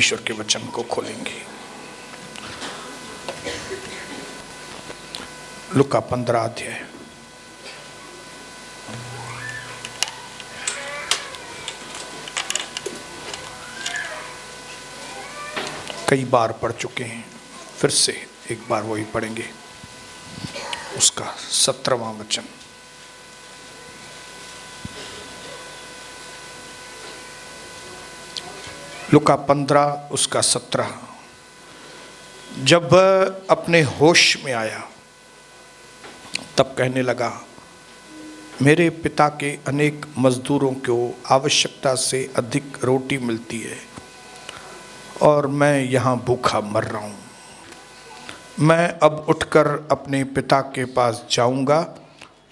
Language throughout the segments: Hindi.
परमेश्वर के वचन को खोलेंगे। लूका 15 अध्याय। कई बार पढ़ चुके हैं, फिर से एक बार वही पढ़ेंगे। उसका 17वां वचन। लूका 15 उसका 17। जब अपने होश में आया तब कहने लगा, मेरे पिता के अनेक मजदूरों को आवश्यकता से अधिक रोटी मिलती है और मैं यहाँ भूखा मर रहा हूँ। मैं अब उठकर अपने पिता के पास जाऊँगा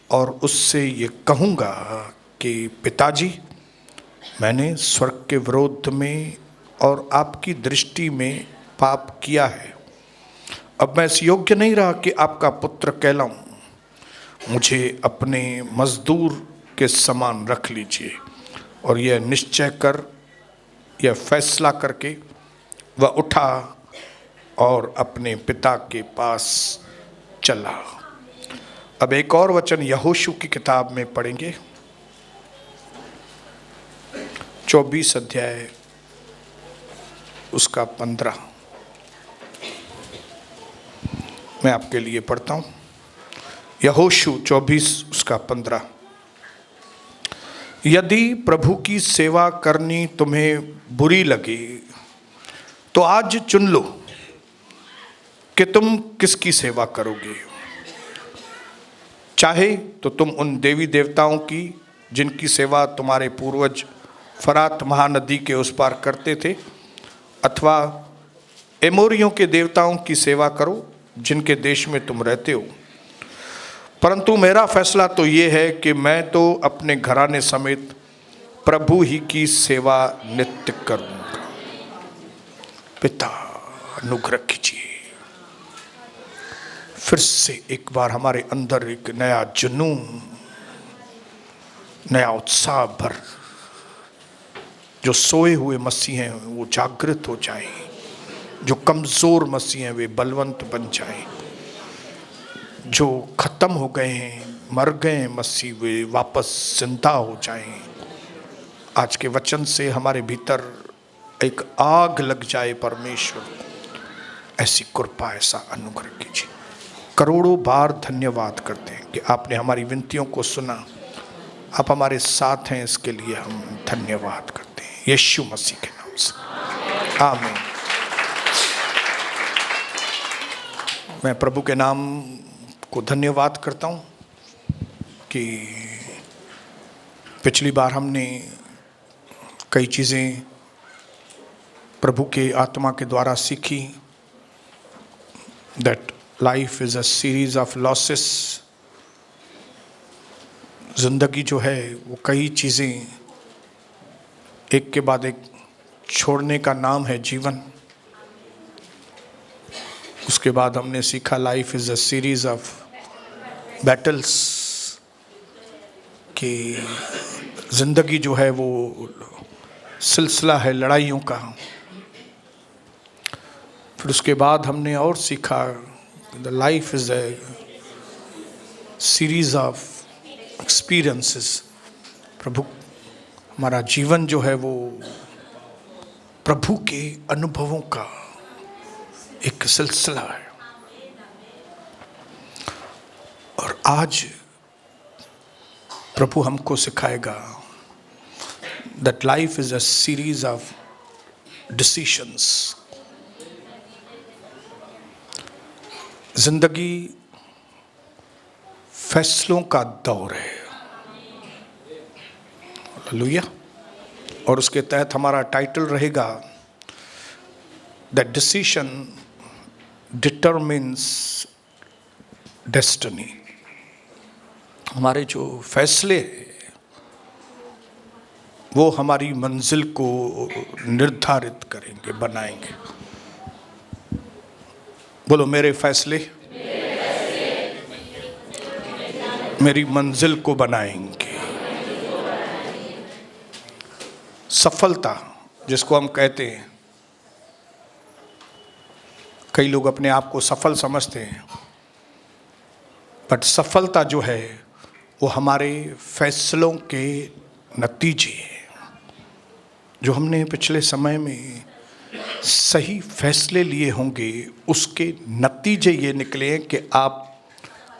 और उससे ये कहूँगा कि पिताजी, मैंने स्वर्ग के विरोध में और आपकी दृष्टि में पाप किया है। अब मैं इस योग्य नहीं रहा कि आपका पुत्र कहलाऊं। मुझे अपने मजदूर के समान रख लीजिए। और यह निश्चय कर, यह फैसला करके वह उठा और अपने पिता के पास चला। अब एक और वचन यहोशू की किताब में पढ़ेंगे, 24 अध्याय उसका 15। मैं आपके लिए पढ़ता हूँ। यहोशू 24 उसका 15। यदि प्रभु की सेवा करनी तुम्हें बुरी लगे तो आज चुन लो कि तुम किसकी सेवा करोगे। चाहे तो तुम उन देवी देवताओं की जिनकी सेवा तुम्हारे पूर्वज फरात महानदी के उस पार करते थे, अथवा एमोरियों के देवताओं की सेवा करो जिनके देश में तुम रहते हो। परंतु मेरा फैसला तो ये है कि मैं तो अपने घराने समेत प्रभु ही की सेवा नित्य करूंगा। पिता अनुग्रह कीजिए, फिर से एक बार हमारे अंदर एक नया जुनून, नया उत्साह भर। जो सोए हुए मसीह हैं वो जागृत हो जाएं, जो कमज़ोर मसीह हैं वे बलवंत बन जाएं, जो ख़त्म हो गए हैं, मर गए हैं मसीह, वे वापस जिंदा हो जाएं। आज के वचन से हमारे भीतर एक आग लग जाए। परमेश्वर ऐसी कृपा, ऐसा अनुग्रह कीजिए। करोड़ों बार धन्यवाद करते हैं कि आपने हमारी विनतियों को सुना। आप हमारे साथ हैं, इसके लिए हम धन्यवाद करते हैं यीशु मसीह के नाम से, आमीन। मैं प्रभु के नाम को धन्यवाद करता हूँ कि पिछली बार हमने कई चीज़ें प्रभु के आत्मा के द्वारा सीखी। That life is a series of losses. ज़िंदगी जो है वो कई चीज़ें एक के बाद एक छोड़ने का नाम है जीवन। उसके बाद हमने सीखा life is a series of battles, कि ज़िंदगी जो है वो सिलसिला है लड़ाइयों का। फिर उसके बाद हमने और सीखा the life is a series of experiences. प्रभु, हमारा जीवन जो है वो प्रभु के अनुभवों का एक सिलसिला है। और आज प्रभु हमको सिखाएगा that life is a series of decisions. जिंदगी फैसलों का दौर है। हालेलुया। और उसके तहत हमारा टाइटल रहेगा दैट डिसीजन डिटरमिन्स डेस्टिनी। हमारे जो फैसले वो हमारी मंजिल को निर्धारित करेंगे, बनाएंगे। बोलो, मेरे फैसले मेरी मंजिल को बनाएंगे। सफलता जिसको हम कहते हैं, कई लोग अपने आप को सफल समझते हैं, बट सफलता जो है वो हमारे फैसलों के नतीजे हैं। जो हमने पिछले समय में सही फैसले लिए होंगे उसके नतीजे ये निकले हैं कि आप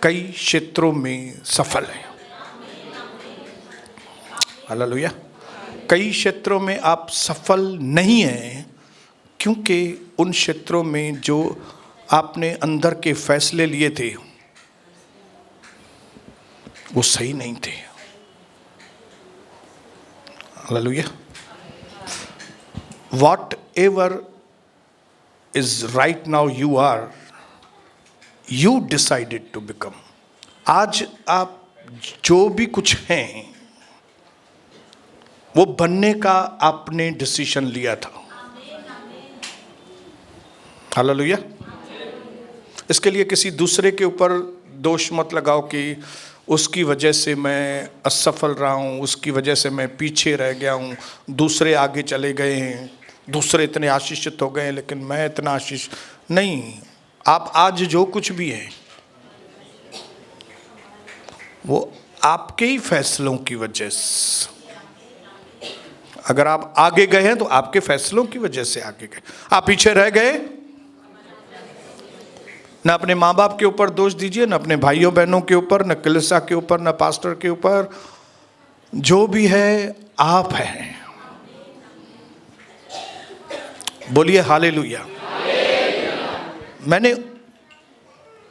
कई क्षेत्रों में सफल हैं। हालेलुया। कई क्षेत्रों में आप सफल नहीं हैं क्योंकि उन क्षेत्रों में जो आपने अंदर के फैसले लिए थे वो सही नहीं थे। Hallelujah. Whatever is right now you decided to become. आज आप जो भी कुछ हैं वो बनने का आपने डिसीजन लिया था। हालेलुया। इसके लिए किसी दूसरे के ऊपर दोष मत लगाओ कि उसकी वजह से मैं असफल रहा हूँ, उसकी वजह से मैं पीछे रह गया हूँ, दूसरे आगे चले गए हैं, दूसरे इतने आशीषित हो गए लेकिन मैं इतना आशीष नहीं। आप आज जो कुछ भी है वो आपके ही फैसलों की वजह से। अगर आप आगे गए हैं तो आपके फैसलों की वजह से आगे गए। आप पीछे रह गए, ना अपने माँ बाप के ऊपर दोष दीजिए, ना अपने भाइयों बहनों के ऊपर, ना कलीसिया के ऊपर, ना पास्टर के ऊपर। जो भी है आप हैं। बोलिए हालेलुया। मैंने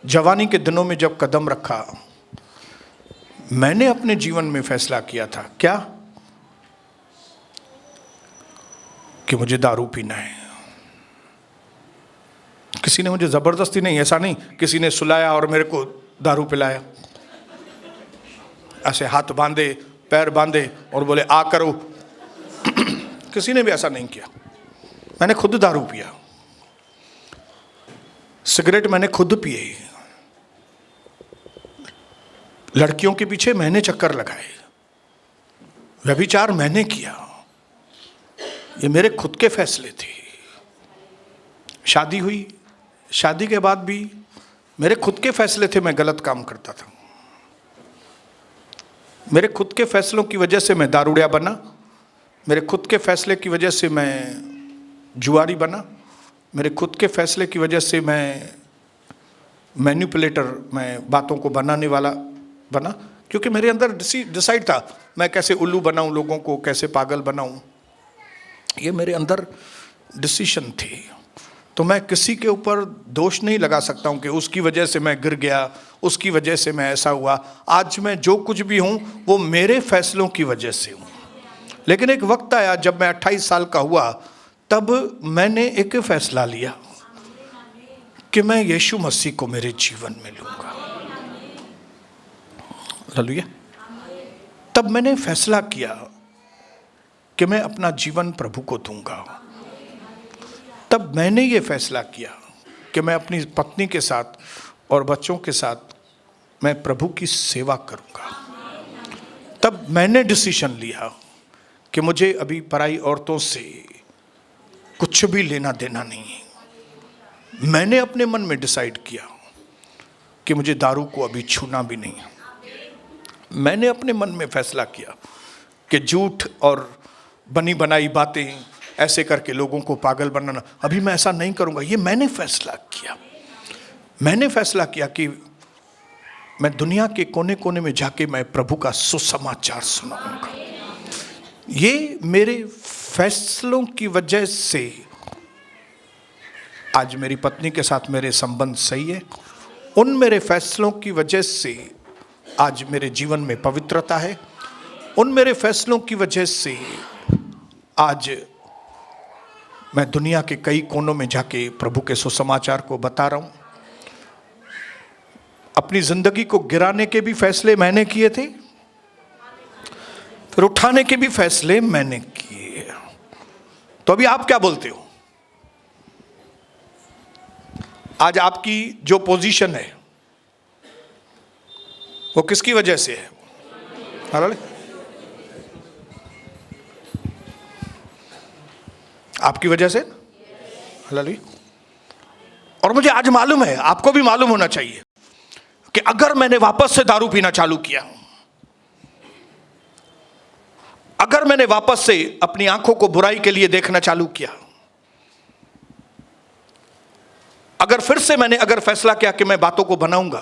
जवानी के दिनों में जब कदम रखा, मैंने अपने जीवन में फैसला किया था क्या कि मुझे दारू पीना है। किसी ने मुझे जबरदस्ती नहीं, ऐसा नहीं किसी ने सुलाया और मेरे को दारू पिलाया, ऐसे हाथ बांधे पैर बांधे और बोले आ करो। किसी ने भी ऐसा नहीं किया। मैंने खुद दारू पिया, सिगरेट मैंने खुद पिए, लड़कियों के पीछे मैंने चक्कर लगाए, व्यभिचार मैंने किया। ये मेरे खुद के फैसले थे। शादी हुई, शादी के बाद भी मेरे खुद के फैसले थे, मैं गलत काम करता था। मेरे खुद के फैसलों की वजह से मैं दारूडिया बना, मेरे खुद के फैसले की वजह से मैं जुआरी बना, मेरे खुद के फैसले की वजह से मैं मैनिपुलेटर, मैं बातों को बनाने वाला बना, क्योंकि मेरे अंदर डिसाइड था मैं कैसे उल्लू बनाऊं, लोगों को कैसे पागल बनाऊं। ये मेरे अंदर डिसीजन थे। तो मैं किसी के ऊपर दोष नहीं लगा सकता हूं कि उसकी वजह से मैं गिर गया, उसकी वजह से मैं ऐसा हुआ। आज मैं जो कुछ भी हूं वो मेरे फैसलों की वजह से हूं। लेकिन एक वक्त आया जब मैं 28 साल का हुआ, तब मैंने एक फैसला लिया कि मैं यीशु मसीह को मेरे जीवन में लूंगा। हालेलुया। तब मैंने फैसला किया कि मैं अपना जीवन प्रभु को दूंगा। तब मैंने ये फैसला किया कि मैं अपनी पत्नी के साथ और बच्चों के साथ मैं प्रभु की सेवा करूंगा। तब मैंने डिसीजन लिया कि मुझे अभी पराई औरतों से कुछ भी लेना देना नहीं है। मैंने अपने मन में डिसाइड किया कि मुझे दारू को अभी छूना भी नहीं है। मैंने अपने मन में फैसला किया कि झूठ और बनी बनाई बातें ऐसे करके लोगों को पागल बनाना, अभी मैं ऐसा नहीं करूंगा। ये मैंने फैसला किया। मैंने फैसला किया कि मैं दुनिया के कोने कोने में जाके मैं प्रभु का सुसमाचार सुनाऊंगा। ये मेरे फैसलों की वजह से आज मेरी पत्नी के साथ मेरे संबंध सही है। उन मेरे फैसलों की वजह से आज मेरे जीवन में पवित्रता है। उन मेरे फैसलों की वजह से आज मैं दुनिया के कई कोनों में जाके प्रभु के सुसमाचार को बता रहा हूं। अपनी जिंदगी को गिराने के भी फैसले मैंने किए थे, फिर उठाने के भी फैसले मैंने किए। तो अभी आप क्या बोलते हो? आज आपकी जो पोजीशन है वो किसकी वजह से है? हालेलुया। आपकी वजह से। हालेलुया। और मुझे आज मालूम है, आपको भी मालूम होना चाहिए कि अगर मैंने वापस से दारू पीना चालू किया, अगर मैंने वापस से अपनी आंखों को बुराई के लिए देखना चालू किया, अगर फिर से मैंने अगर फैसला किया कि मैं बातों को बनाऊंगा,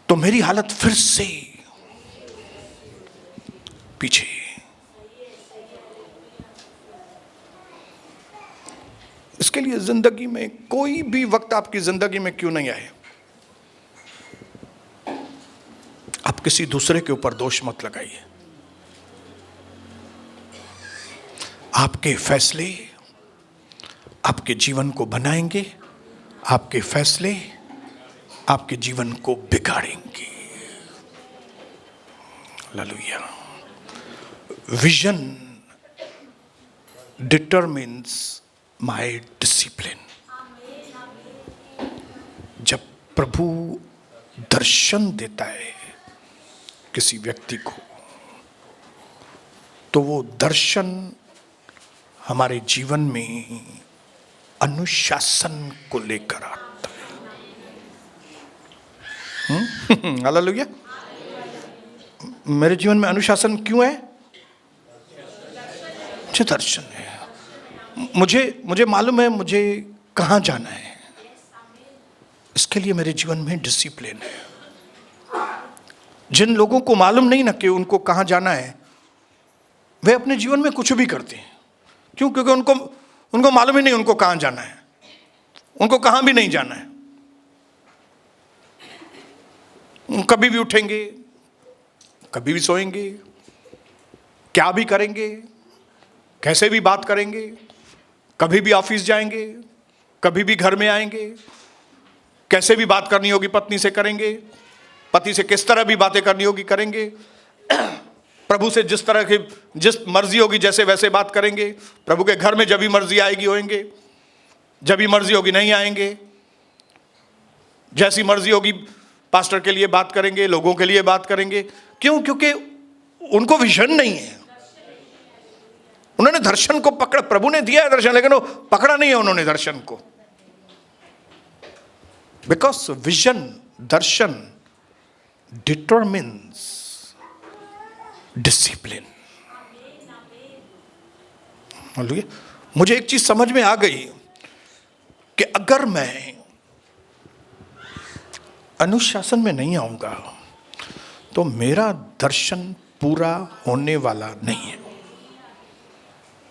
तो मेरी हालत फिर से पीछे। इसके लिए जिंदगी में कोई भी वक्त आपकी जिंदगी में क्यों नहीं आए, आप किसी दूसरे के ऊपर दोष मत लगाइए। आपके फैसले आपके जीवन को बनाएंगे, आपके फैसले आपके जीवन को बिगाड़ेंगे। Hallelujah. Vision determines my discipline. जब प्रभु दर्शन देता है किसी व्यक्ति को, तो वो दर्शन हमारे जीवन में अनुशासन को लेकर आता है। हालेलुया। मेरे जीवन में अनुशासन क्यों है? मुझे दर्शन है, मुझे मालूम है मुझे कहां जाना है, इसके लिए मेरे जीवन में डिसिप्लिन है। जिन लोगों को मालूम नहीं ना कि उनको कहां जाना है, वे अपने जीवन में कुछ भी करते हैं। क्यों? क्योंकि उनको मालूम ही नहीं उनको कहां जाना है, उनको कहां भी नहीं जाना है। कभी भी उठेंगे, कभी भी सोएंगे, क्या भी करेंगे, कैसे भी बात करेंगे, कभी भी ऑफिस जाएंगे, कभी भी घर में आएंगे, कैसे भी बात करनी होगी पत्नी से करेंगे, पति से किस तरह भी बातें करनी होगी करेंगे, प्रभु से जिस तरह की जिस मर्जी होगी जैसे वैसे बात करेंगे, प्रभु के घर में जब भी मर्जी आएगी होंगे, जब भी मर्जी होगी नहीं आएंगे, जैसी मर्जी होगी पास्टर के लिए बात करेंगे, लोगों के लिए बात करेंगे। क्यों? क्योंकि उनको विजन नहीं है। उन्होंने दर्शन को पकड़ा, प्रभु ने दिया है दर्शन, लेकिन वो पकड़ा नहीं है उन्होंने दर्शन को। Because vision, Darshan determines discipline. मुझे एक चीज समझ में आ गई कि अगर मैं अनुशासन में नहीं आऊंगा तो मेरा दर्शन पूरा होने वाला नहीं है।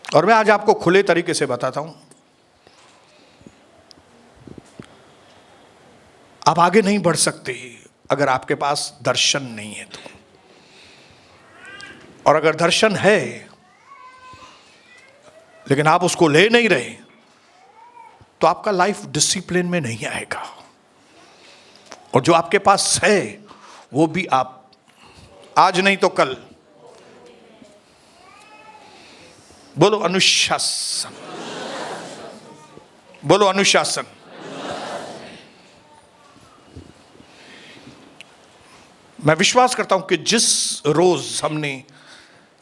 और मैं आज आपको खुले तरीके से बताता हूं, आप आगे नहीं बढ़ सकते अगर आपके पास दर्शन नहीं है तो। और अगर दर्शन है लेकिन आप उसको ले नहीं रहे, तो आपका लाइफ डिसिप्लिन में नहीं आएगा। और जो आपके पास है वो भी आप आज नहीं तो कल, बोलो अनुशासन, बोलो अनुशासन। मैं विश्वास करता हूं कि जिस रोज हमने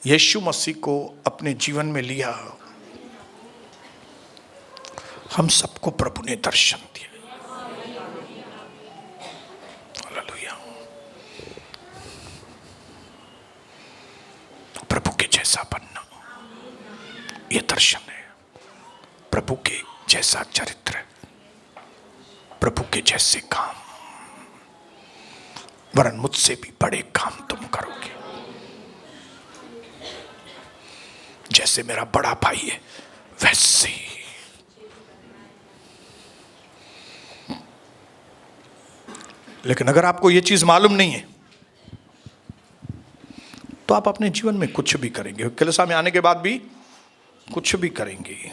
यीशु मसीह को अपने जीवन में लिया, हम सबको प्रभु ने दर्शन दिया। हालेलुया। प्रभु के जैसा बनना, ये दर्शन है। प्रभु के जैसा चरित्र, प्रभु के जैसे काम, वरन मुझसे भी बड़े काम तुम करोगे। जैसे मेरा बड़ा भाई है वैसे ही। लेकिन अगर आपको यह चीज मालूम नहीं है तो आप अपने जीवन में कुछ भी करेंगे। कलीसिया में आने के बाद भी कुछ भी करेंगे,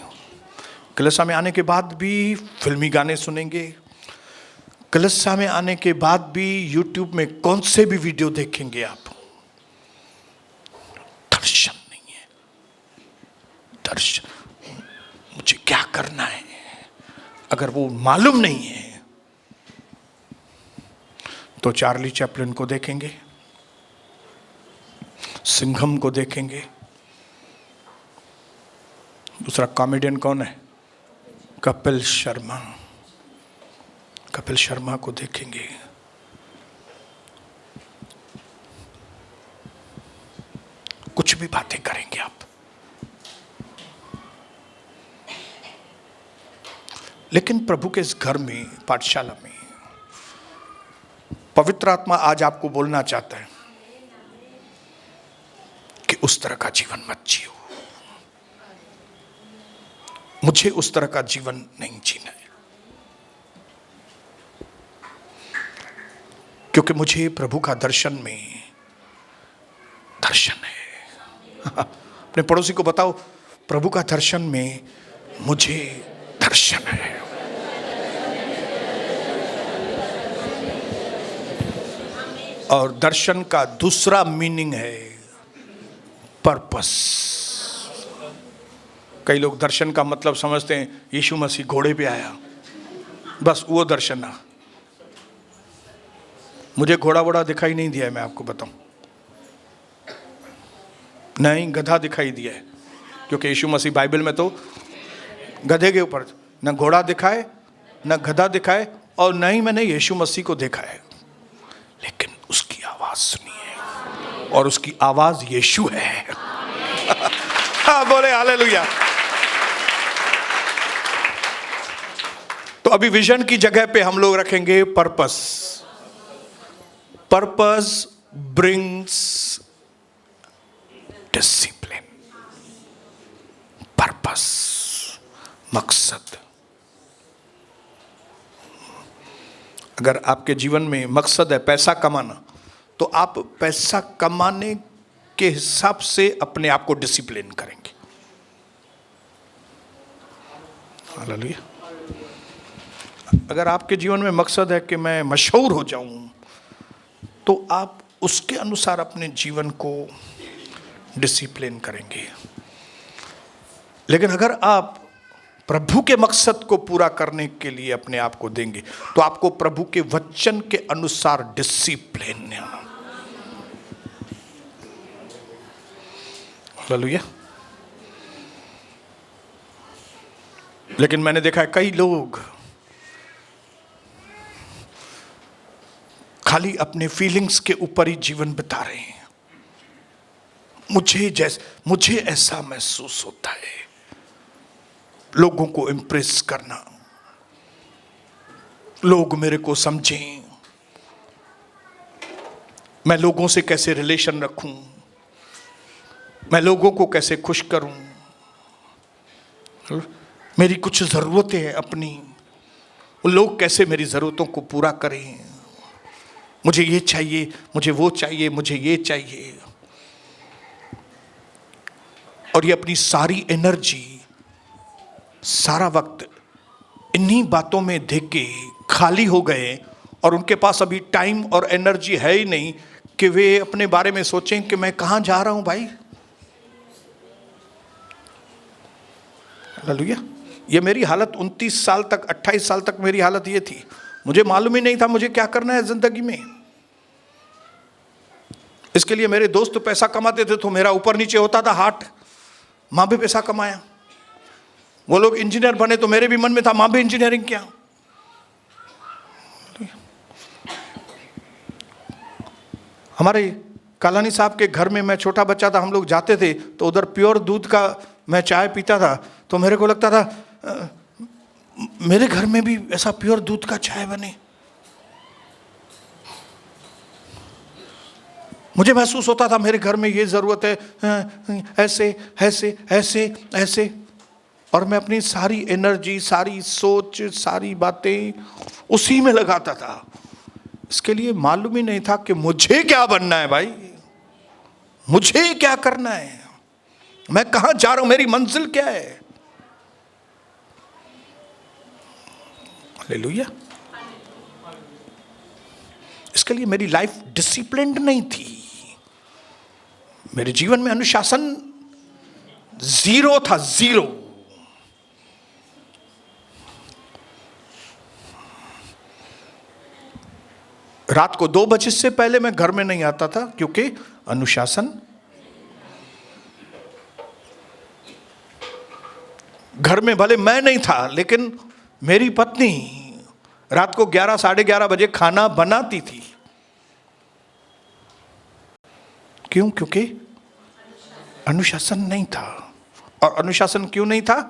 कलीसिया में आने के बाद भी फिल्मी गाने सुनेंगे, कलीसिया में आने के बाद भी यूट्यूब में कौन से भी वीडियो देखेंगे आप। दर्शन नहीं है। दर्शन, मुझे क्या करना है, अगर वो मालूम नहीं है तो चार्ली चैपलिन को देखेंगे, सिंघम को देखेंगे, दूसरा कॉमेडियन कौन है, कपिल शर्मा को देखेंगे। कुछ भी बातें करेंगे आप, लेकिन प्रभु के इस घर में, पाठशाला में पवित्र आत्मा आज आपको बोलना चाहता है कि उस तरह का जीवन मत जियो। मुझे उस तरह का जीवन नहीं जीना है, क्योंकि मुझे प्रभु का दर्शन है। अपने पड़ोसी को बताओ, प्रभु का दर्शन में मुझे दर्शन है। और दर्शन का दूसरा मीनिंग है पर्पस। कई लोग दर्शन का मतलब समझते हैं यीशु मसीह घोड़े पे आया, बस वो दर्शन है। मुझे घोड़ा वोड़ा दिखाई नहीं दिया है, मैं आपको बताऊं, नहीं गधा दिखाई दिया है, क्योंकि यीशु मसीह बाइबल में तो गधे के ऊपर न घोड़ा दिखाए न गधा दिखाए, और न ही मैंने यीशु मसीह को देखा है, लेकिन उसकी आवाज सुनी है और उसकी आवाज यीशु है। हाँ बोले हालेलुया। तो अभी विजन की जगह पे हम लोग रखेंगे purpose. Purpose brings discipline. Purpose, मकसद। अगर आपके जीवन में मकसद है पैसा कमाना, तो आप पैसा कमाने के हिसाब से अपने आप को डिसिप्लिन करेंगे। हालेलुया। अगर आपके जीवन में मकसद है कि मैं मशहूर हो जाऊं, तो आप उसके अनुसार अपने जीवन को डिसिप्लिन करेंगे। लेकिन अगर आप प्रभु के मकसद को पूरा करने के लिए अपने आप को देंगे, तो आपको प्रभु के वचन के अनुसार डिसिप्लिन। हालेलुया। लेकिन मैंने देखा है कई लोग खाली अपने फीलिंग्स के ऊपर ही जीवन बिता रहे हैं। मुझे ऐसा महसूस होता है, लोगों को इम्प्रेस करना, लोग मेरे को समझें, मैं लोगों से कैसे रिलेशन रखूं, मैं लोगों को कैसे खुश करूं, मेरी कुछ ज़रूरतें हैं अपनी, लोग कैसे मेरी ज़रूरतों को पूरा करें, मुझे ये चाहिए, मुझे वो चाहिए, मुझे ये चाहिए। और ये अपनी सारी एनर्जी, सारा वक्त इन्हीं बातों में दे के खाली हो गए, और उनके पास अभी टाइम और एनर्जी है ही नहीं कि वे अपने बारे में सोचें कि मैं कहाँ जा रहा हूँ भाई। हालेलुया। ये मेरी हालत 29 साल तक, 28 साल तक मेरी हालत ये थी। मुझे मालूम ही नहीं था मुझे क्या करना है जिंदगी में। इसके लिए मेरे दोस्त पैसा कमाते थे तो मेरा ऊपर नीचे होता था हाथ। माँ भी पैसा कमाया, वो लोग इंजीनियर बने तो मेरे भी मन में था माँ भी इंजीनियरिंग किया। हमारे कालानी साहब के घर में मैं छोटा बच्चा था, हम लोग जाते थे तो उधर प्योर दूध का मैं चाय पीता था, तो मेरे को लगता था मेरे घर में भी ऐसा प्योर दूध का चाय बने। मुझे महसूस होता था मेरे घर में ये जरूरत है, ऐसे ऐसे ऐसे ऐसे, और मैं अपनी सारी एनर्जी, सारी सोच, सारी बातें उसी में लगाता था। इसके लिए मालूम ही नहीं था कि मुझे क्या बनना है भाई, मुझे क्या करना है, मैं कहां जा रहा हूं, मेरी मंजिल क्या है। हालेलुया। इसके लिए मेरी लाइफ डिसिप्लिन्ड नहीं थी, मेरे जीवन में अनुशासन जीरो था, जीरो। रात को 2 बजे से पहले मैं घर में नहीं आता था, क्योंकि अनुशासन। घर घर में भले मैं नहीं था, लेकिन मेरी पत्नी रात को 11 साढ़े 11 बजे खाना बनाती थी। क्यों? क्योंकि अनुशासन नहीं था। और अनुशासन क्यों नहीं था?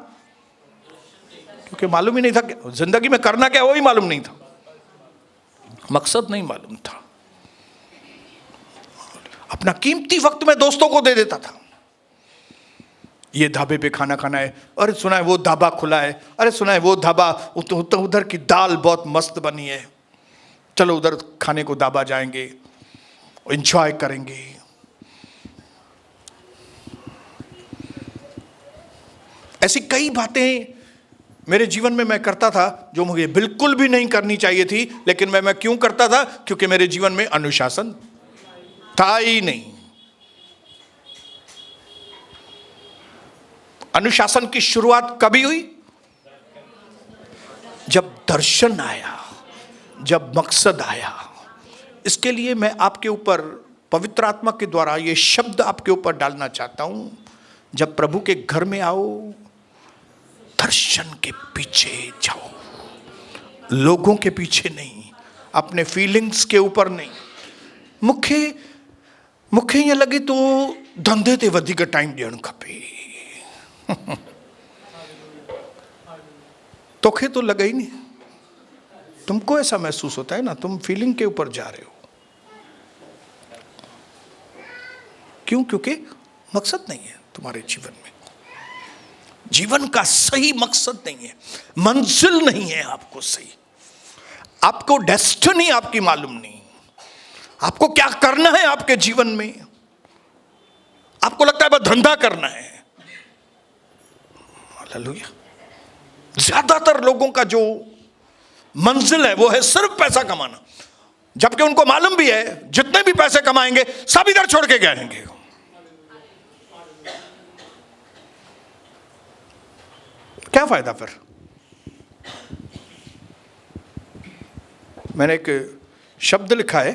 क्योंकि मालूम ही नहीं था जिंदगी में करना क्या, वो ही मालूम नहीं था, मकसद नहीं मालूम था। अपना कीमती वक्त में दोस्तों को दे देता था। ये ढाबे पे खाना खाना है, अरे सुना है वो ढाबा खुला है, अरे सुना है वो ढाबा उधर की दाल बहुत मस्त बनी है, चलो उधर खाने को ढाबा जाएंगे, एंजॉय करेंगे। ऐसी कई बातें मेरे जीवन में मैं करता था जो मुझे बिल्कुल भी नहीं करनी चाहिए थी, लेकिन मैं क्यों करता था? क्योंकि मेरे जीवन में अनुशासन था ही नहीं। अनुशासन की शुरुआत कभी हुई? जब दर्शन आया, जब मकसद आया। इसके लिए मैं आपके ऊपर पवित्र आत्मा के द्वारा ये शब्द आपके ऊपर डालना चाहता हूं। जब प्रभु के घर में आओ, दर्शन के पीछे जाओ, लोगों के पीछे नहीं, अपने फीलिंग्स के ऊपर नहीं। मूंखे ईअं लगे तो धंधे ते वधीक टाइम ॾियणु खपे। तोखे तो लगा ही नहीं, तुमको ऐसा महसूस होता है ना, तुम फीलिंग के ऊपर जा रहे हो। क्यों? क्योंकि मकसद नहीं है तुम्हारे जीवन में, जीवन का सही मकसद नहीं है, मंजिल नहीं है आपको सही, आपको डेस्टिनी आपकी मालूम नहीं, आपको क्या करना है आपके जीवन में। आपको लगता है बस धंधा करना है। हालेलुया। ज्यादातर लोगों का जो मंजिल है वो है सिर्फ पैसा कमाना, जबकि उनको मालूम भी है जितने भी पैसे कमाएंगे सब इधर छोड़ के जाएंगे। क्या फायदा फिर? मैंने एक शब्द लिखा है,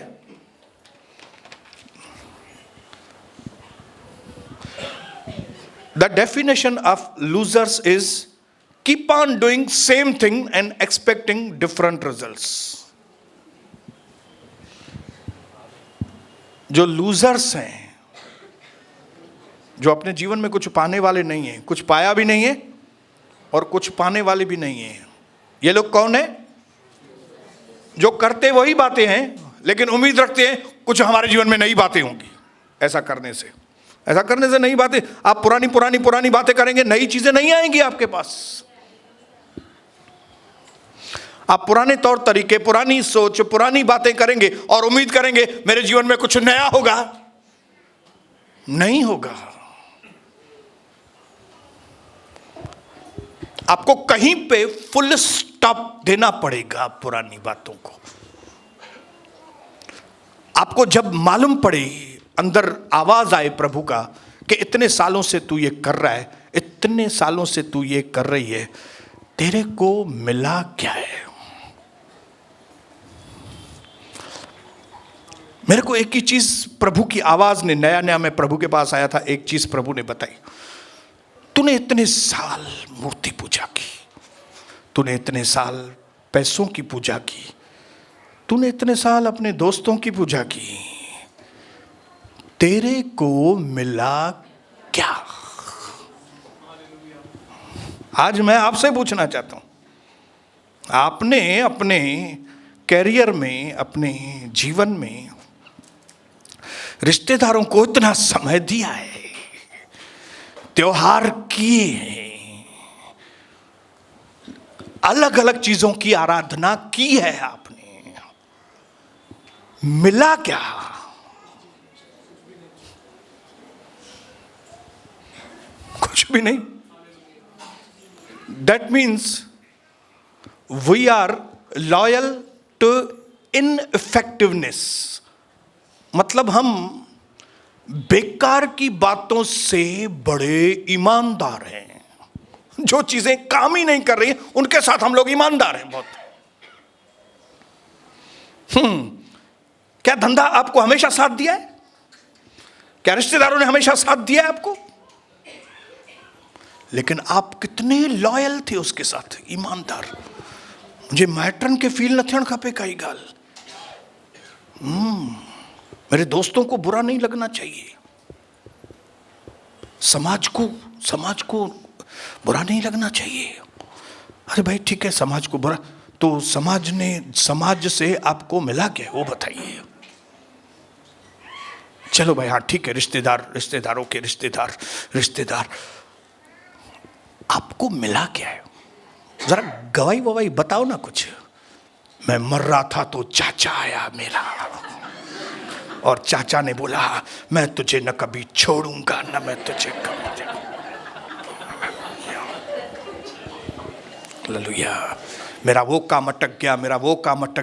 the definition of losers is keep on doing same thing and expecting different results. जो लूजर्स हैं, जो अपने जीवन में कुछ पाने वाले नहीं हैं, कुछ पाया भी नहीं है और कुछ पाने वाले भी नहीं है, ये लोग कौन है? जो करते वही बातें हैं, लेकिन उम्मीद रखते हैं कुछ हमारे जीवन में नई बातें होंगी। ऐसा करने से नई बातें, आप पुरानी बातें करेंगे, नई चीजें नहीं आएंगी आपके पास। आप पुराने तौर तरीके, पुरानी सोच, पुरानी बातें करेंगे और उम्मीद करेंगे मेरे जीवन में कुछ नया होगा, नहीं होगा। आपको कहीं पे फुल स्टॉप देना पड़ेगा पुरानी बातों को। आपको जब मालूम पड़े, अंदर आवाज आए प्रभु का कि इतने सालों से तू ये कर रहा है, इतने सालों से तू ये कर रही है, तेरे को मिला क्या है? मेरे को एक ही चीज प्रभु की आवाज ने, नया मैं प्रभु के पास आया था, एक चीज प्रभु ने बताई। तूने इतने साल मूर्ति पूजा की, तूने इतने साल पैसों की पूजा की, तूने इतने साल अपने दोस्तों की पूजा की, तेरे को मिला क्या? आज मैं आपसे पूछना चाहता हूं, आपने अपने कैरियर में, अपने जीवन में रिश्तेदारों को इतना समय दिया है, त्योहार किए हैं, अलग अलग चीजों की आराधना की है आपने, मिला क्या? कुछ भी नहीं। That means we are loyal to ineffectiveness. मतलब हम बेकार की बातों से बड़े ईमानदार हैं। जो चीजें काम ही नहीं कर रही उनके साथ हम लोग ईमानदार हैं बहुत। क्या धंधा आपको हमेशा साथ दिया है? क्या रिश्तेदारों ने हमेशा साथ दिया है आपको? लेकिन आप कितने लॉयल थे उसके साथ, ईमानदार। मुझे मैट्रन के फील न थियण खपे काई गाल। मेरे दोस्तों को बुरा नहीं लगना चाहिए, समाज को बुरा नहीं लगना चाहिए। अरे भाई ठीक है, समाज को बुरा, तो समाज से आपको मिला क्या वो बताइए। चलो भाई हाँ ठीक है, रिश्तेदारों के रिश्तेदार, आपको मिला क्या है? जरा गवाही ववाही बताओ ना कुछ। मैं मर रहा था तो चाचा आया मेरा, और चाचा ने बोला मैं तुझे न कभी छोड़ूंगा, न मैं तुझे कभी। हालेलुया। मेरा वो काम अटक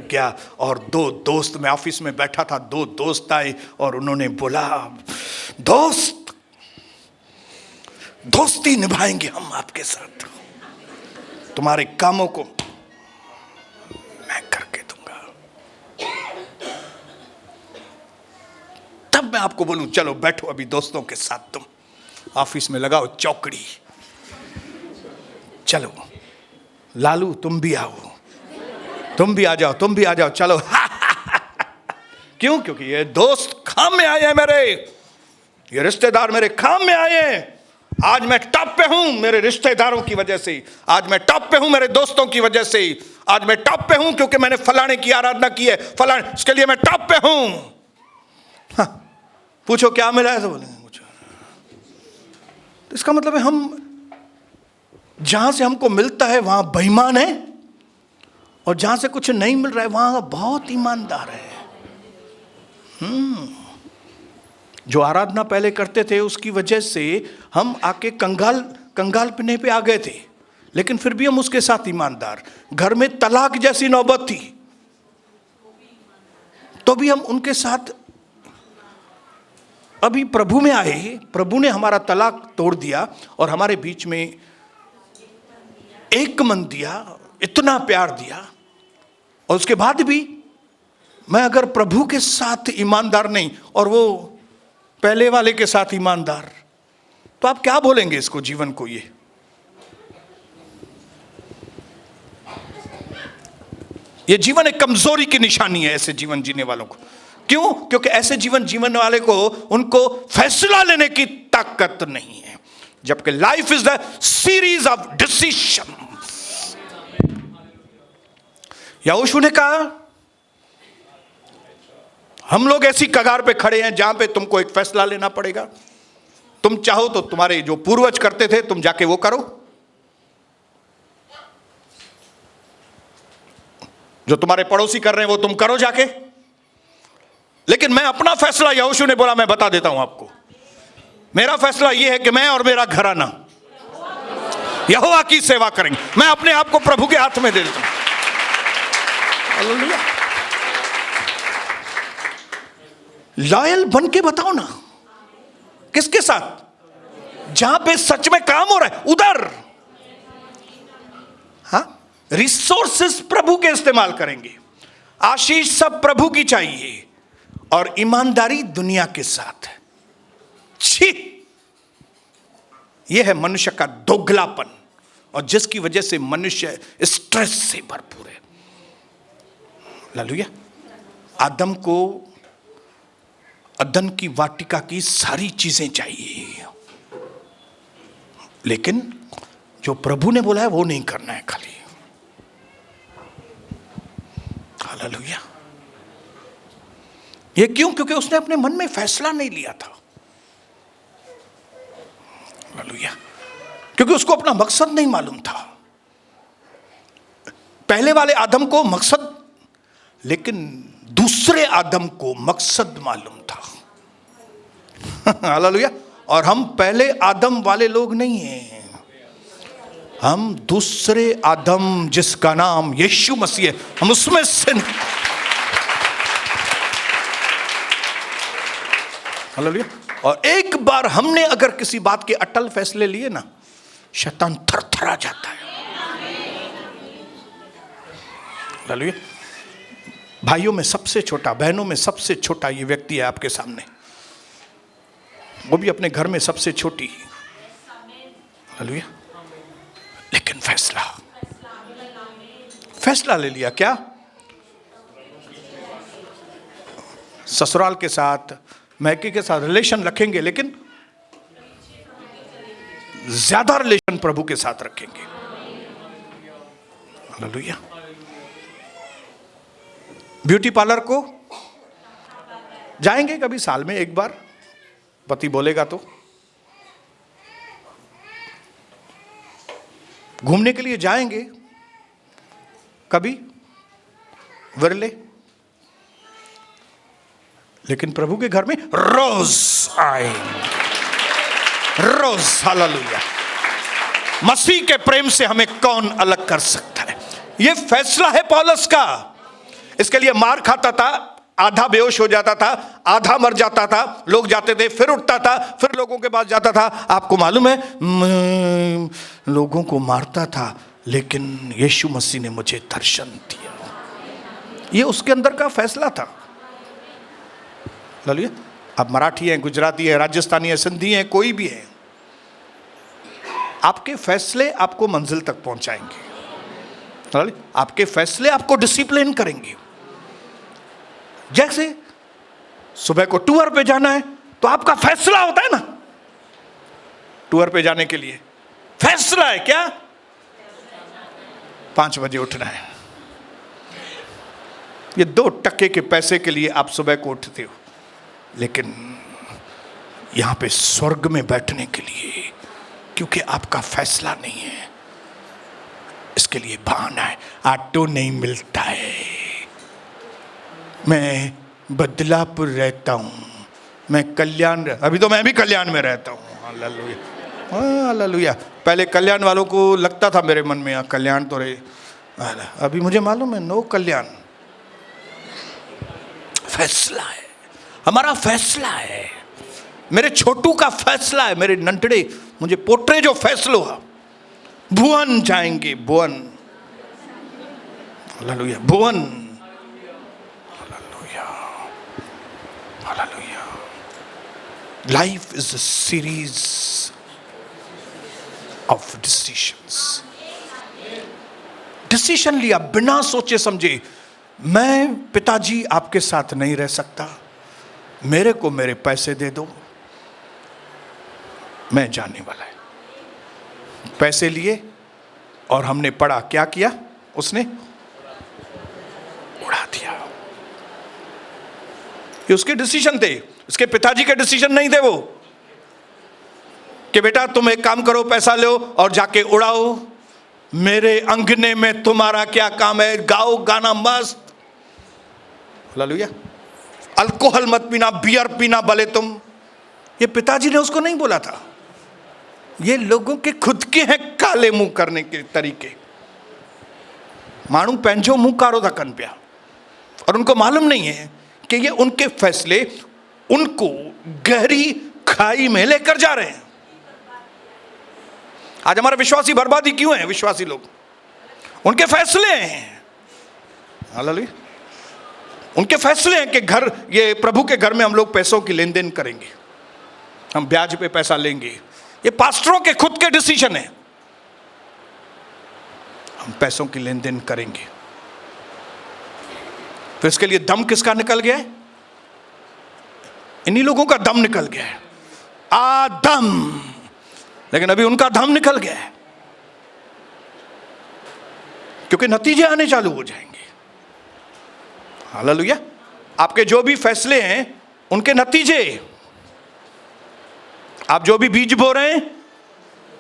गया, और दो दोस्त, मैं ऑफिस में बैठा था, दो दोस्त आए और उन्होंने बोला दोस्ती निभाएंगे हम आपके साथ, तुम्हारे कामों को मैं करके दूंगा। तब मैं आपको बोलूं चलो बैठो अभी दोस्तों के साथ, तुम ऑफिस में लगाओ चौकड़ी, चलो लालू तुम भी आओ, तुम भी आ जाओ चलो। क्यों? क्योंकि ये दोस्त काम में आए हैं मेरे, ये रिश्तेदार मेरे काम में आए हैं। आज मैं टॉप पे हूं मेरे रिश्तेदारों की वजह से, आज मैं टॉप पे हूं मेरे दोस्तों की वजह से, आज मैं टॉप पे हूं क्योंकि मैंने फलाने की आराधना की है, फलाने, इसके लिए मैं टॉप पे हूं। हाँ, पूछो क्या मिला है तो बोलेंगे पूछो। तो इसका मतलब है हम जहां से हमको मिलता है वहां बेईमान है, और जहां से कुछ नहीं मिल रहा है वहां बहुत ईमानदार है। जो आराधना पहले करते थे उसकी वजह से हम आके कंगाल पीने पे आ गए थे, लेकिन फिर भी हम उसके साथ ईमानदार। घर में तलाक जैसी नौबत थी तो भी हम उनके साथ, अभी प्रभु में आए, प्रभु ने हमारा तलाक तोड़ दिया और हमारे बीच में एक मन दिया, इतना प्यार दिया, और उसके बाद भी मैं अगर प्रभु के साथ ईमानदार नहीं और वो पहले वाले के साथ ईमानदार, तो आप क्या बोलेंगे इसको, जीवन को? ये जीवन एक कमजोरी की निशानी है ऐसे जीवन जीने वालों को। क्यों? क्योंकि ऐसे जीवन जीवन वाले को, उनको फैसला लेने की ताकत नहीं है, जबकि life is the series of decision. यहोशू ने कहा हम लोग ऐसी कगार पे खड़े हैं जहां पे तुमको एक फैसला लेना पड़ेगा। तुम चाहो तो तुम्हारे जो पूर्वज करते थे तुम जाके वो करो, जो तुम्हारे पड़ोसी कर रहे हैं वो तुम करो जाके, लेकिन मैं अपना फैसला, यहोशू ने बोला मैं बता देता हूं आपको, मेरा फैसला यह है कि मैं और मेरा घराना यहोवा की सेवा करेंगे। मैं अपने आप को प्रभु के हाथ में दे देता हूं। हालेलुया। लॉयल बन के बताओ ना, किसके साथ? जहां पे सच में काम हो रहा है उधर। हाँ, रिसोर्सेस प्रभु के इस्तेमाल करेंगे, आशीष सब प्रभु की चाहिए, और ईमानदारी दुनिया के साथ। छी, यह है मनुष्य का दोगलापन, और जिसकी वजह से मनुष्य स्ट्रेस से भरपूर है। हालेलुया। आदम को अदन की वाटिका की सारी चीजें चाहिए, लेकिन जो प्रभु ने बोला है वो नहीं करना है खाली। हालेलुया। ये क्यों? क्योंकि उसने अपने मन में फैसला नहीं लिया था। हालेलुया। क्योंकि उसको अपना मकसद नहीं मालूम था। पहले वाले आदम को मकसद, लेकिन दूसरे आदम को मकसद मालूम था। हालेलुया। और हम पहले आदम वाले लोग नहीं हैं, हम दूसरे आदम जिसका नाम यीशु मसीह है, हम उसमें से। हालेलुया। और एक बार हमने अगर किसी बात के अटल फैसले लिए ना, शैतान थरथरा जाता है। हालेलुया। भाइयों में सबसे छोटा, बहनों में सबसे छोटा ये व्यक्ति है आपके सामने, वो भी अपने घर में सबसे छोटी। हालेलुया। फैसला ले लिया क्या? ससुराल के साथ, मैके के साथ रिलेशन रखेंगे, लेकिन ज्यादा रिलेशन प्रभु के साथ रखेंगे। हालेलुया। ब्यूटी पार्लर को जाएंगे कभी साल में एक बार, पति बोलेगा तो। घूमने के लिए जाएंगे कभी, विरले, लेकिन प्रभु के घर में रोज आए, रोज। हालेलुया। मसीह के प्रेम से हमें कौन अलग कर सकता है? यह फैसला है पौलुस का। इसके लिए मार खाता था, आधा बेहोश हो जाता था, आधा मर जाता था, लोग जाते थे, फिर उठता था, फिर लोगों के पास जाता था। आपको मालूम है, लोगों को मारता था, लेकिन यीशु मसीह ने मुझे दर्शन दिया। ये उसके अंदर का फैसला था। हालेलुया। आप मराठी हैं, गुजराती है, राजस्थानी है, सिंधी है, कोई भी है, आपके फैसले आपको मंजिल तक पहुंचाएंगे। आपके फैसले आपको डिसिप्लिन करेंगे। जैसे सुबह को टूर पे जाना है तो आपका फैसला होता है ना, टूर पे जाने के लिए फैसला है क्या? 5 बजे उठना है। ये 2 टके के पैसे के लिए आप सुबह को उठते हो, लेकिन यहां पे स्वर्ग में बैठने के लिए, क्योंकि आपका फैसला नहीं है, इसके लिए बहाना है। ऑटो नहीं मिलता है, मैं बदलापुर रहता हूं, मैं कल्याण, अभी तो मैं भी कल्याण में रहता हूं। Hallelujah, hallelujah. पहले कल्याण वालों को लगता था मेरे मन में, कल्याण तो रहे, अभी मुझे मालूम है नो कल्याण। फैसला है, हमारा फैसला है। मेरे छोटू का फैसला है, मेरे नंटड़े, मुझे पोट्रे जो फैसलो है, भुवन जाएंगे, Bhuvan. Hallelujah, Bhuvan. Hallelujah, hallelujah. Life is a series of decisions. Decision लिया बिना सोचे समझे, मैं पिताजी आपके साथ नहीं रह सकता, मेरे को मेरे पैसे दे दो, मैं जाने वाला है। पैसे लिए और हमने पढ़ा, क्या किया उसने? उड़ा दिया। ये उसके डिसीजन थे, उसके पिताजी के डिसीजन नहीं थे वो, कि बेटा तुम एक काम करो, पैसा लो और जाके उड़ाओ, मेरे अंगने में तुम्हारा क्या काम है, गाओ गाना मस्त। हालेलुया। अल्कोहल मत पीना, बियर पीना भले तुम। ये पिताजी ने उसको नहीं बोला था, ये लोगों के खुद के हैं काले मुंह करने के तरीके। मानू पंहिंजो मुंह कारो था कन पिया, और उनको मालूम नहीं है कि ये उनके फैसले उनको गहरी खाई में लेकर जा रहे हैं। आज हमारे विश्वासी बर्बादी क्यों है? विश्वासी लोग, उनके फैसले हैं। हालेलुया। उनके फैसले हैं कि घर, ये प्रभु के घर में हम लोग पैसों की लेन देन करेंगे, हम ब्याज पे पैसा लेंगे। ये पास्टरों के खुद के डिसीजन है, हम पैसों की लेन देन करेंगे। तो इसके लिए दम किसका निकल गया है? इन्हीं लोगों का दम निकल गया है, आदम। लेकिन अभी उनका दम निकल गया है, क्योंकि नतीजे आने चालू हो जाएंगे। हालेलुया। आपके जो भी फैसले हैं उनके नतीजे, आप जो भी बीज बो रहे हैं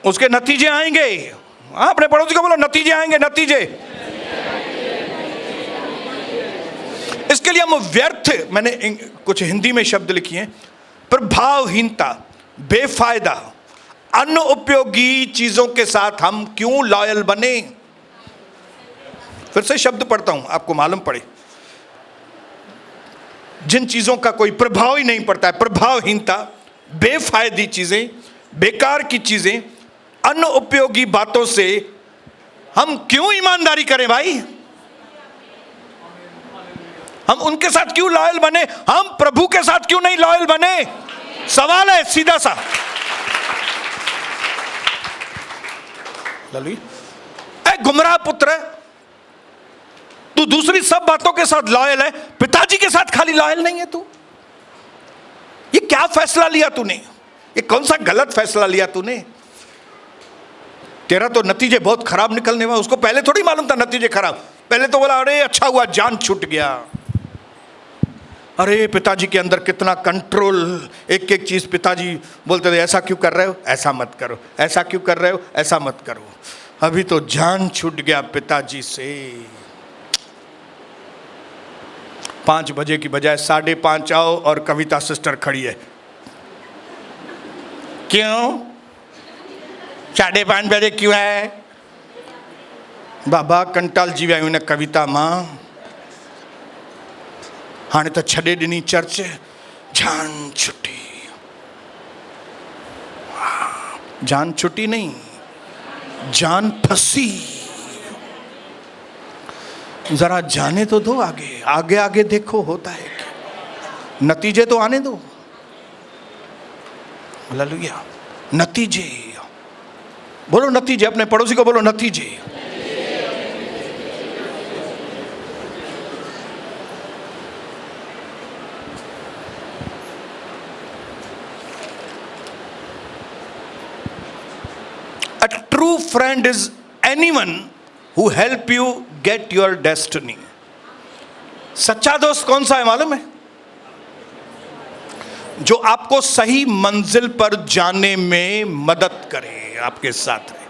उसके नतीजे आएंगे। अपने पड़ोसी को बोलो, नतीजे आएंगे, नतीजे। इसके लिए हम व्यर्थ, मैंने कुछ हिंदी में शब्द लिखे हैं, प्रभावहीनता, बेफायदा, अनुपयोगी चीजों के साथ हम क्यों लॉयल बने। फिर से शब्द पढ़ता हूं, आपको मालूम पड़े। जिन चीजों का कोई प्रभाव ही नहीं पड़ता है, प्रभावहीनता, बेफायदी चीजें, बेकार की चीजें, अनुपयोगी बातों से हम क्यों ईमानदारी करें भाई? हम उनके साथ क्यों लॉयल बने? हम प्रभु के साथ क्यों नहीं लॉयल बने? सवाल है सीधा सा। गुमराह पुत्र, तू दूसरी सब बातों के साथ लॉयल है, पिताजी के साथ खाली लॉयल नहीं है तू। ये क्या फैसला लिया तूने? ये कौन सा गलत फैसला लिया तूने? तेरा तो नतीजे बहुत खराब निकलने वाला। उसको पहले थोड़ी मालूम था नतीजे खराब। पहले तो बोला अरे अच्छा हुआ जान छूट गया। अरे पिताजी के अंदर कितना कंट्रोल, एक एक चीज पिताजी बोलते थे, ऐसा क्यों कर रहे हो, ऐसा मत करो, ऐसा क्यों कर रहे हो, ऐसा मत करो। अभी तो जान छूट गया पिताजी से। 5 बजे की बजाय 5:30 आओ और कविता सिस्टर खड़ी है। क्यों 5:30 बजे क्यों है? बाबा कंटाल जीव्या हुई ने कविता मां, हाणे तो छॾे ॾिनी चर्च, जान छुटी। जान छुटी नहीं, जान फंसी। जरा जाने तो दो, आगे आगे आगे देखो होता है क्या। नतीजे तो आने दो। हालेलुया। नतीजे बोलो, नतीजे। अपने पड़ोसी को बोलो नतीजे। A true friend is anyone who help you get your destiny. सच्चा दोस्त कौन सा है मालूम है? जो आपको सही मंजिल पर जाने में मदद करे, आपके साथ रहे।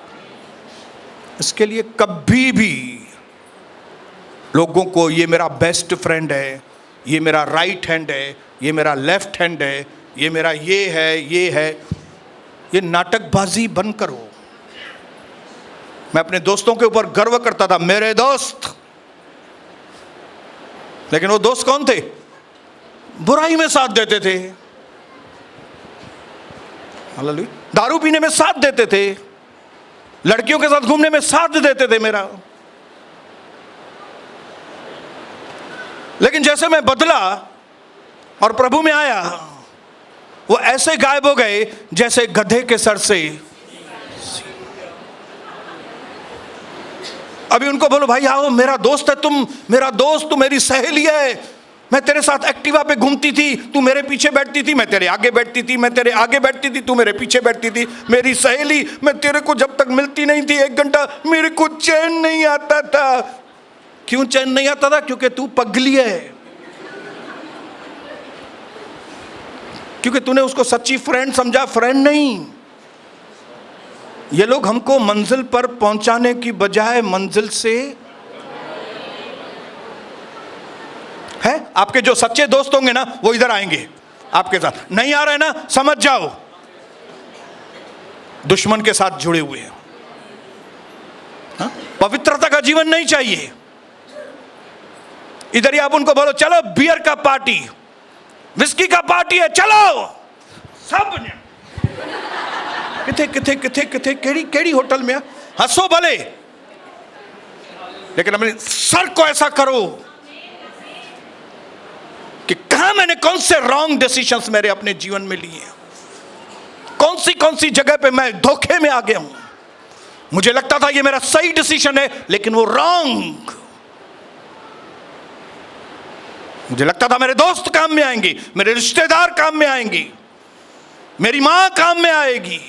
इसके लिए कभी भी लोगों को ये मेरा बेस्ट फ्रेंड है, ये मेरा राइट हैंड है, ये मेरा लेफ्ट हैंड है, ये मेरा ये है, ये नाटकबाजी बंद करो। मैं अपने दोस्तों के ऊपर गर्व करता था, मेरे दोस्त। लेकिन वो दोस्त कौन थे? बुराई में साथ देते थे, हालेलुया। दारू पीने में साथ देते थे, लड़कियों के साथ घूमने में साथ देते थे मेरा। लेकिन जैसे मैं बदला और प्रभु में आया, वो ऐसे गायब हो गए जैसे गधे के सर से। अभी उनको बोलो भाई आओ, मेरा दोस्त है तुम, मेरा दोस्त, तू मेरी सहेली है। मैं तेरे साथ एक्टिवा पे घूमती थी, तू मेरे पीछे बैठती थी, मैं तेरे आगे बैठती थी, मैं तेरे आगे बैठती थी, तू मेरे पीछे बैठती थी। मेरी सहेली, मैं तेरे को जब तक मिलती नहीं थी 1 घंटा, मेरे को चैन नहीं आता था। क्यों चैन नहीं आता था? क्योंकि तू पगली है, क्योंकि तूने उसको सच्ची फ्रेंड समझा, फ्रेंड नहीं। ये लोग हमको मंजिल पर पहुंचाने की बजाय मंजिल से है। आपके जो सच्चे दोस्त होंगे ना, वो इधर आएंगे आपके साथ। नहीं आ रहे ना, समझ जाओ दुश्मन के साथ जुड़े हुए हैं। हाँ? पवित्रता का जीवन नहीं चाहिए। इधर ही आप उनको बोलो चलो बियर का पार्टी, विस्की का पार्टी है, चलो सब ने। किथे किथे किथे किथे केड़ी केड़ी होटल में? हंसो भले, लेकिन अपने सर को ऐसा करो कि कहां मैंने कौन से रॉन्ग डिसीजंस मेरे अपने जीवन में लिए, कौन सी जगह पे मैं धोखे में आ गया हूं। मुझे लगता था ये मेरा सही डिसीजन है, लेकिन वो रॉन्ग। मुझे लगता था मेरे दोस्त काम में आएंगे, मेरे रिश्तेदार काम में आएंगी, मेरी मां काम में आएगी।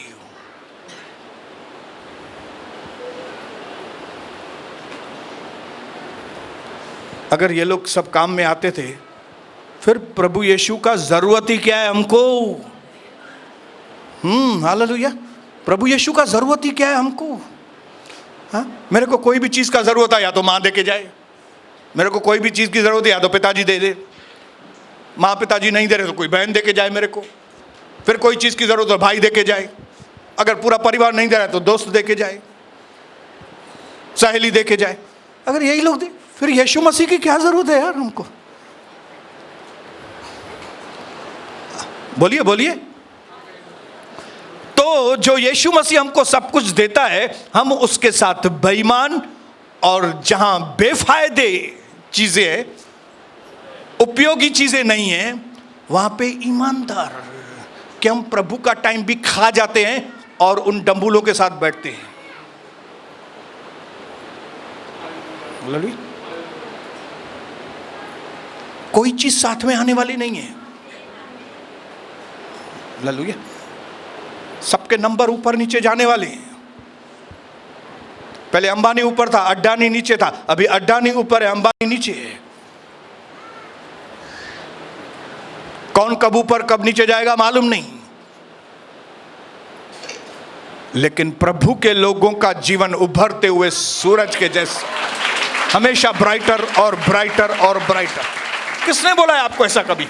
अगर ये लोग सब काम में आते थे, फिर प्रभु यीशु का जरूरत ही क्या है हमको? हालेलुया। प्रभु यीशु का जरूरत ही क्या है हमको? हाँ, मेरे को कोई भी चीज का जरूरत है, या तो माँ दे के जाए। मेरे को कोई भी चीज की जरूरत है, या तो पिताजी दे दे। माँ पिताजी नहीं दे रहे तो कोई बहन दे के जाए मेरे को। फिर कोई चीज की जरूरत हो भाई दे के जाए। अगर पूरा परिवार नहीं दे रहा है तो दोस्त दे के जाए, सहेली दे के जाए। अगर यही लोग दे, फिर यीशु मसीह की क्या जरूरत है यार हमको? बोलिए बोलिए। तो जो यीशु मसीह हमको सब कुछ देता है, हम उसके साथ बेईमान और जहां बेफायदे चीजें हैं, उपयोगी चीजें नहीं है, वहां पे ईमानदार। कि हम प्रभु का टाइम भी खा जाते हैं और उन डंबूलों के साथ बैठते हैं। कोई चीज साथ में आने वाली नहीं है। हालेलुया। सबके नंबर ऊपर नीचे जाने वाले हैं। पहले अंबानी ऊपर था, अड्डानी नीचे था, अभी अड्डानी ऊपर है, अंबानी नीचे है। कौन कब ऊपर कब नीचे जाएगा मालूम नहीं, लेकिन प्रभु के लोगों का जीवन उभरते हुए सूरज के जैसे हमेशा ब्राइटर और ब्राइटर और ब्राइटर। किसने बोला है आपको ऐसा? कभी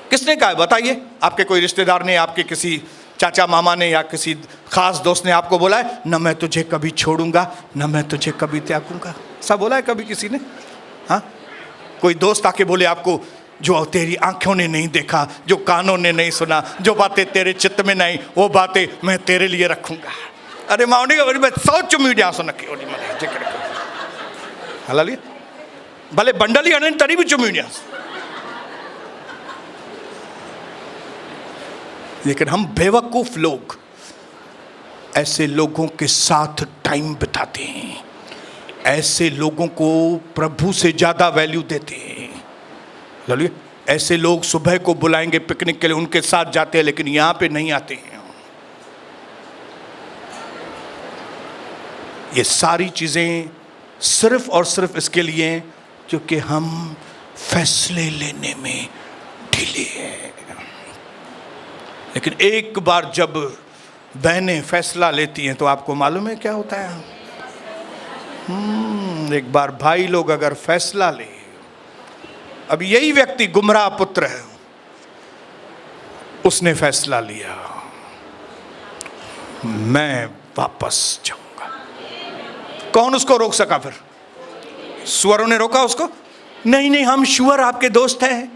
किसने कहा है? बताइए। आपके कोई रिश्तेदार ने, आपके किसी चाचा मामा ने या किसी खास दोस्त ने आपको बोला है न मैं तुझे कभी छोड़ूंगा, न मैं तुझे कभी त्यागूंगा? ऐसा बोला है कभी किसी ने? हाँ, कोई दोस्त आके बोले आपको, जो तेरी आंखों ने नहीं देखा, जो कानों ने नहीं सुना, जो बातें तेरे चित्त में नहीं, वो बातें मैं तेरे लिए रखूंगा। अरे माउनी मैं सोच मीडिया सुन के हालांकि भले बंडल ही आने तरी भी चुमीडिया, लेकिन हम बेवकूफ लोग ऐसे लोगों के साथ टाइम बिताते हैं, ऐसे लोगों को प्रभु से ज्यादा वैल्यू देते हैं। ऐसे लोग सुबह को बुलाएंगे पिकनिक के लिए, उनके साथ जाते हैं, लेकिन यहां पे नहीं आते हैं। ये सारी चीजें सिर्फ और सिर्फ इसके लिए क्योंकि हम फैसले लेने में ढीले हैं। लेकिन एक बार जब बहनें फैसला लेती हैं तो आपको मालूम है क्या होता है? एक बार भाई लोग अगर फैसला ले, अब यही व्यक्ति गुमराह पुत्र है, उसने फैसला लिया मैं वापस जाऊंगा, कौन उसको रोक सका? फिर सुअरों ने रोका उसको? नहीं नहीं, हम शुअर आपके दोस्त हैं,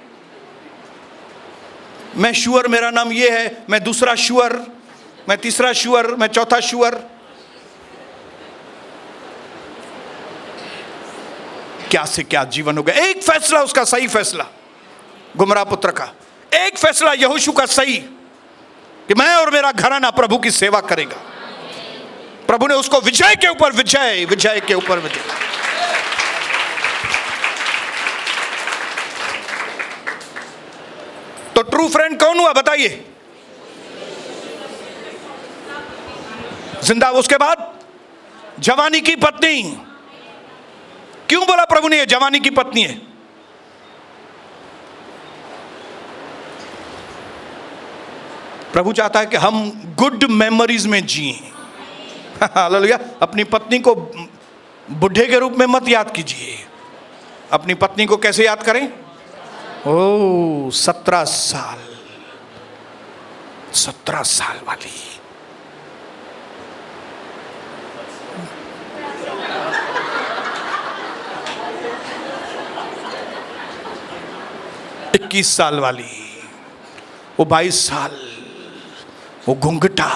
मैं शुअर, मेरा नाम ये है, मैं दूसरा शुअर, मैं तीसरा शुअर, मैं चौथा शुअर। क्या से क्या जीवन हो गया। एक फैसला उसका सही फैसला, गुमराह पुत्र का एक फैसला यहोशू का सही, कि मैं और मेरा घराना प्रभु की सेवा करेगा। प्रभु ने उसको विजय के ऊपर विजय, विजय के ऊपर विजय। तो ट्रू फ्रेंड कौन हुआ बताइए? जिंदा। उसके बाद जवानी की पत्नी। क्यों बोला प्रभु ने ये जवानी की पत्नी है? प्रभु चाहता है कि हम गुड मेमोरीज में जिए। हालेलुया। अपनी पत्नी को बुढ़े के रूप में मत याद कीजिए। अपनी पत्नी को कैसे याद करें? ओ 17 साल, 17 साल वाली, इक्कीस साल वाली, वो 22 साल, वो घुंघटा,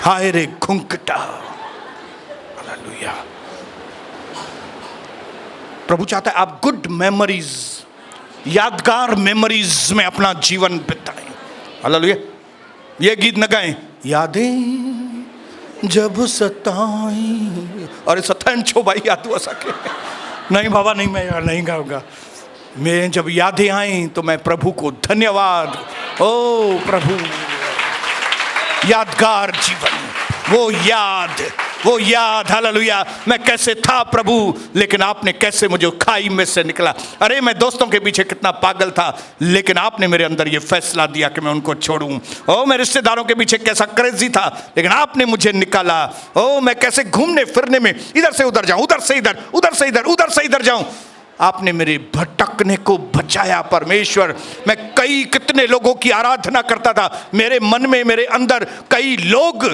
हाय रे घुंघटा। हालेलुया। प्रभु चाहता है आप गुड मेमोरीज, यादगार मेमोरीज में अपना जीवन बिताएं। हालेलुया। ये गीत न गाएं, यादें जब सताएं, अरे सताएं छो भाई याद हुआ सके। नहीं बाबा नहीं, मैं नहीं गाऊंगा। मैं जब यादें आई तो मैं प्रभु को धन्यवाद, ओ प्रभु, यादगार जीवन, वो याद हालेलुया। मैं कैसे था प्रभु, लेकिन आपने कैसे मुझे खाई में से निकला। अरे मैं दोस्तों के पीछे कितना पागल था, लेकिन आपने मेरे अंदर ये फैसला दिया कि मैं उनको छोड़ूं। ओ मैं रिश्तेदारों के पीछे कैसा क्रेजी था, लेकिन आपने मुझे निकाला। ओ मैं कैसे घूमने फिरने में इधर से उधर जाऊं, उधर से इधर, उधर से इधर, उधर से इधर जाऊं, आपने मेरे भटकने को बचाया। परमेश्वर, मैं कितने लोगों की आराधना करता था, मेरे मन में, मेरे अंदर कई लोग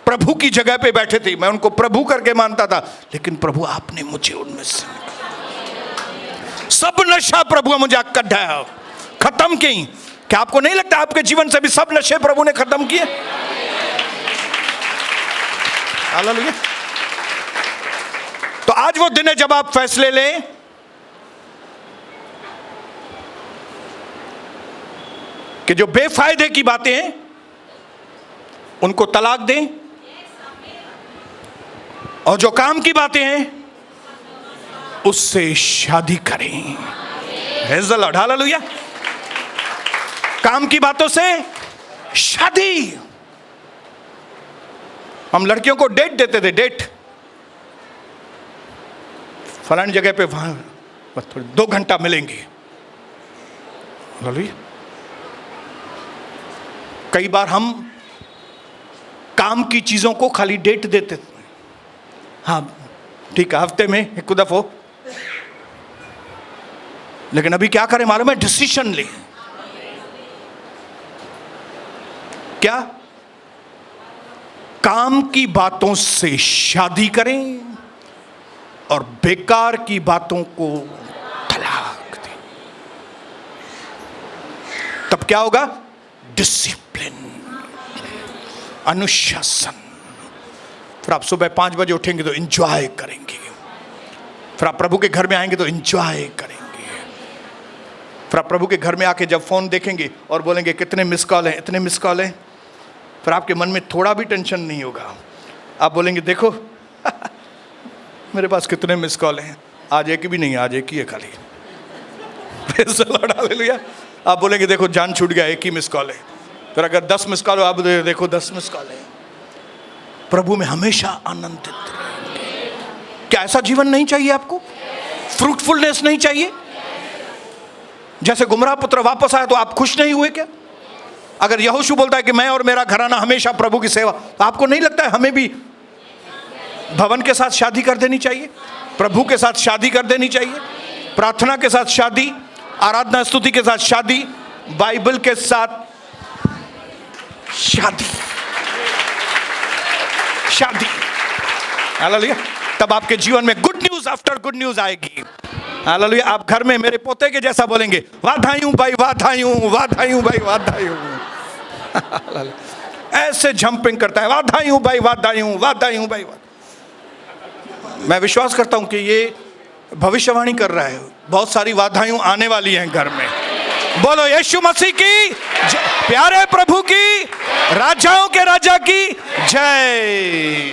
प्रभु की जगह पे बैठे थे, मैं उनको प्रभु करके मानता था, लेकिन प्रभु आपने मुझे उनमें से सब नशा प्रभु मुझे कढ़ाया, खत्म की। क्या आपको नहीं लगता आपके जीवन से भी सब नशे प्रभु ने खत्म किए? हालेलुया। तो आज वो दिन है जब आप फैसले लें कि जो बेफायदे की बातें हैं उनको तलाक दें, और जो काम की बातें हैं उससे शादी करें। Praise the Lord, hallelujah. काम की बातों से शादी। हम लड़कियों को डेट देते थे, डेट, फलानी जगह पे वहां बस थोड़ी 2 घंटा मिलेंगे। हालेलुया। कई बार हम काम की चीजों को खाली डेट देते थे। हाँ ठीक है, हफ्ते में एक दफा हो, लेकिन अभी क्या करें मालूम है? डिसीजन लें। क्या? काम की बातों से शादी करें और बेकार की बातों को तलाक दें। तब क्या होगा? डिसिप्लिन, अनुशासन। फिर आप सुबह 5 बजे उठेंगे तो एंजॉय करेंगे। फिर आप प्रभु के घर में आएंगे तो एंजॉय करेंगे। फिर आप प्रभु के घर में आके जब फोन देखेंगे और बोलेंगे कितने मिस कॉल हैं, इतने मिस कॉल हैं, फिर आपके मन में थोड़ा भी टेंशन नहीं होगा। आप बोलेंगे देखो मेरे पास कितने मिस कॉल हैं, आज एक भी नहीं, आज एक ही है खाली। Praise the Lord, hallelujah. आप बोलेंगे देखो जान छूट गया, एक ही मिस कॉल है। फिर अगर 10 मिस कॉल हो, आप देखो 10 मिस कॉल है। प्रभु में हमेशा आनंदित रहेंगे। क्या ऐसा जीवन नहीं चाहिए आपको? फ्रूटफुलनेस नहीं चाहिए? जैसे गुमराह पुत्र वापस आया तो आप खुश नहीं हुए क्या? अगर यहोशू बोलता है कि मैं और मेरा घराना हमेशा प्रभु की सेवा, तो आपको नहीं लगता है हमें भी भवन के साथ शादी कर देनी चाहिए, प्रभु के साथ शादी कर देनी चाहिए, प्रार्थना के साथ शादी, आराधना स्तुति के साथ शादी, बाइबल के साथ शादी, शादी। हालेलुया। तब आपके जीवन में good news after good news आएगी। हालेलुया। आप घर में मेरे पोते के जैसा बोलेंगे, वाधायूं भाई वाधायूं, वाधायूं भाई वाधायूं। ऐसे जंपिंग करता है, वाधायूं भाई वाधायूं, वाधायूं भाई। मैं विश्वास करता हूं कि ये भविष्यवाणी कर रहा है, बहुत सारी वाधायूं आने वाली हैं घर में। बोलो यीशु मसीह की, प्यारे प्रभु की, राजाओं के राजा की जय।